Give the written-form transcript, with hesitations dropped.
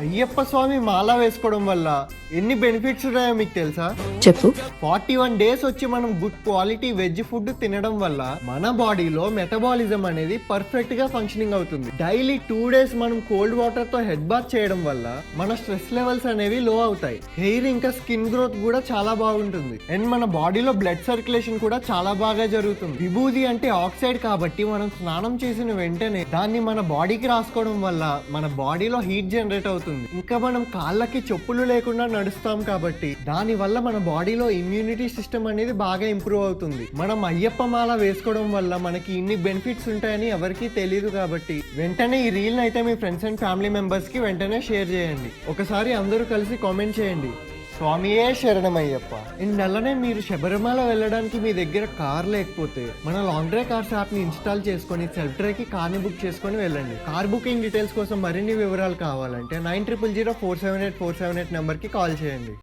అయ్యప్ప స్వామి మాల వేసుకోవడం వల్ల ఎన్ని బెనిఫిట్స్ ఉన్నాయో మీకు తెలుసా? చెప్పు. 41 డేస్ వచ్చి మనం గుడ్ క్వాలిటీ వెజ్ ఫుడ్ తినడం వల్ల మన బాడీలో మెటబాలిజం అనేది పర్ఫెక్ట్ గా ఫంక్షనింగ్ అవుతుంది. డైలీ 2 డేస్ మనం కోల్డ్ వాటర్ తో హెడ్ బాత్ చేయడం వల్ల మన స్ట్రెస్ లెవెల్స్ అనేవి లో అవుతాయి. హెయిర్ ఇంకా స్కిన్ గ్రోత్ కూడా చాలా బాగుంటుంది. అండ్ మన బాడీలో బ్లడ్ సర్క్యులేషన్ కూడా చాలా బాగా జరుగుతుంది. విభూది అంటే ఆక్సైడ్ కాబట్టి మనం స్నానం చేసిన వెంటనే దాన్ని మన బాడీకి రాసుకోవడం వల్ల మన బాడీలో హీట్ జనరేట్ అవుతుంది. ఇంకా మనం కాళ్ళకి చెప్పులు లేకుండా నడుస్తాం కాబట్టి దాని వల్ల మన బాడీలో ఇమ్యూనిటీ సిస్టమ్ అనేది బాగా ఇంప్రూవ్ అవుతుంది. మనం అయ్యప్ప మాల వేసుకోవడం వల్ల మనకి ఇన్ని బెనిఫిట్స్ ఉంటాయని ఎవరికీ తెలియదు కాబట్టి వెంటనే ఈ రీల్ అయితే మీ ఫ్రెండ్స్ అండ్ ఫ్యామిలీ మెంబర్స్ కి వెంటనే షేర్ చేయండి. ఒకసారి అందరూ కలిసి కామెంట్ చేయండి, స్వామియే శరణమయ్యప్ప. అండ్ అలానే మీరు శబరిమల వెళ్ళడానికి మీ దగ్గర కార్ లేకపోతే మన లాంగ్ డ్రైవ్ కార్స్ యాప్ ని ఇన్స్టాల్ చేసుకొని సెల్ఫ్ డ్రైవ్ కి కార్ ని బుక్ చేసుకొని వెళ్ళండి. కార్ బుకింగ్ డీటెయిల్స్ కోసం మరిన్ని వివరాలు కావాలంటే 90000478 నెంబర్ కి కాల్ చేయండి.